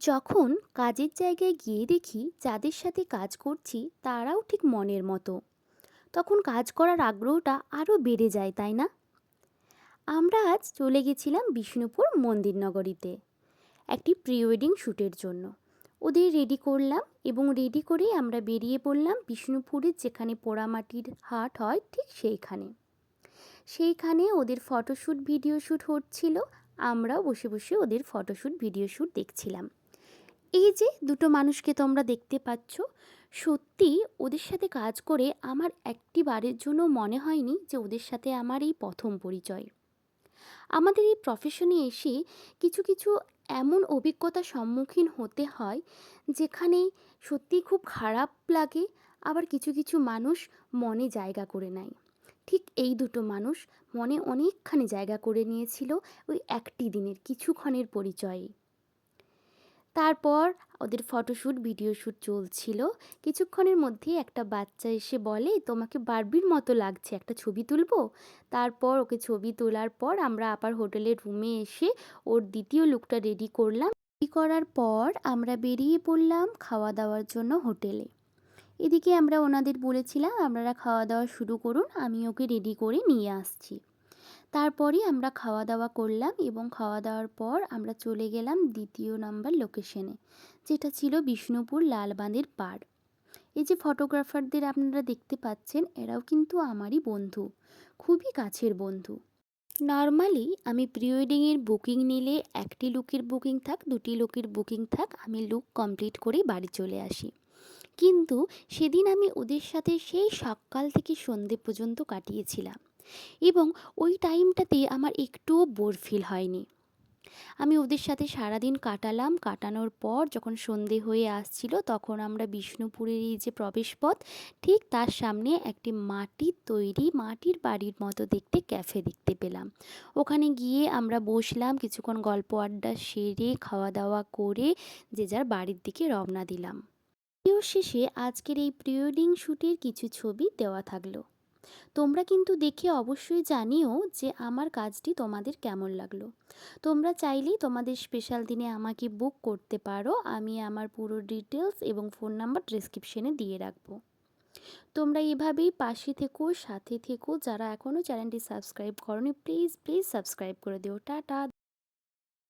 যখন কাজের জায়গায় গিয়ে দেখি যাদের সাথে কাজ করছি তারাও ঠিক মনের মতো, তখন কাজ করার আগ্রহটা আরও বেড়ে যায়, তাই না? আমরা আজ চলে গেছিলাম বিষ্ণুপুর মন্দির নগরীতে একটি প্রি ওয়েডিং শ্যুটের জন্য। ওদের রেডি করলাম এবং রেডি করে আমরা বেরিয়ে পড়লাম বিষ্ণুপুরের যেখানে পোড়ামাটির হাট হয় ঠিক সেইখানে ওদের ফটোশ্যুট ভিডিও শ্যুট হচ্ছিল। আমরাও বসে বসে ওদের ফটোশ্যুট ভিডিও শ্যুট দেখছিলাম। এই যে দুটো মানুষকে তোমরা দেখতে পাচ্ছ, সত্যি ওদের সাথে কাজ করে আমার একটি বারের জন্য মনে হয়নি যে ওদের সাথে আমার এই প্রথম পরিচয়। আমাদের এই প্রফেশনে এসে কিছু কিছু এমন অভিজ্ঞতার সম্মুখীন হতে হয় যেখানে সত্যি খুব খারাপ লাগে, আবার কিছু কিছু মানুষ মনে জায়গা করে নেয়। ঠিক এই দুটো মানুষ মনে অনেকখানি জায়গা করে নিয়েছিল ওই একটি দিনের কিছুক্ষণের পরিচয়ে। তারপর ওদের ফটোশ্যুট ভিডিও শ্যুট চলছিল। কিছুক্ষণের মধ্যেই একটা বাচ্চা এসে বলে, তোমাকে বারবির মতো লাগছে, একটা ছবি তুলবো? তারপর ওকে ছবি তোলার পর আমরা আবার হোটেলের রুমে এসে ওর দ্বিতীয় লুকটা রেডি করলাম। রেডি করার পর আমরা বেরিয়ে পড়লাম খাওয়া দাওয়ার জন্য হোটেলে। এদিকে আমরা ওনাদের বলেছিলাম আপনারা খাওয়া দাওয়া শুরু করুন, আমি ওকে রেডি করে নিয়ে আসছি। তারপরই আমরা খাওয়া দাওয়া করলাম এবং খাওয়া দাওয়ার পর আমরা চলে গেলাম দ্বিতীয় নাম্বার লোকেশনে, যেটা ছিল বিষ্ণুপুর লালবাঁধের পাড়। এই যে ফটোগ্রাফারদের আপনারা দেখতে পাচ্ছেন, এরাও কিন্তু আমারই বন্ধু, খুবই কাছের বন্ধু। নর্মালি আমি প্রি ওয়েডিংয়ের বুকিং নিলে একটি লুকের বুকিং থাক, দুটি লুকের বুকিং থাক, আমি লুক কমপ্লিট করে বাড়ি চলে আসি। কিন্তু সেদিন আমি ওদের সাথে সেই সকাল থেকে সন্ধে পর্যন্ত কাটিয়েছিলাম এবং ওই টাইমটাতে আমার একটুও বোর ফিল হয়নি। আমি ওদের সাথে সারাদিন কাটালাম। কাটানোর পর যখন সন্ধে হয়ে আসছিল তখন আমরা বিষ্ণুপুরের এই যে প্রবেশপথ, ঠিক তার সামনে একটি মাটির তৈরি মাটির বাড়ির মতো দেখতে ক্যাফে দেখতে পেলাম। ওখানে গিয়ে আমরা বসলাম, কিছুক্ষণ গল্প আড্ডা সেরে খাওয়া দাওয়া করে যে যার বাড়ির দিকে রওনা দিলাম। ভিডিও শেষে আজকের এই প্রি ওয়েডিং শ্যুটের কিছু ছবি দেওয়া থাকলো। তোমরা কিন্তু দেখে অবশ্যই জানিও যে আমার কাজটি তোমাদের কেমন লাগলো। তোমরা চাইলেই তোমাদের স্পেশাল দিনে আমাকে বুক করতে পারো, আমি আমার পুরো ডিটেলস এবং ফোন নাম্বার ডেসক্রিপশনে দিয়ে রাখবো। তোমরা এভাবেই পাশে থেকো, সাথে থেকো। যারা এখনও চ্যানেলটি সাবস্ক্রাইব করোনি প্লিজ প্লিজ সাবস্ক্রাইব করে দিও। টাটা।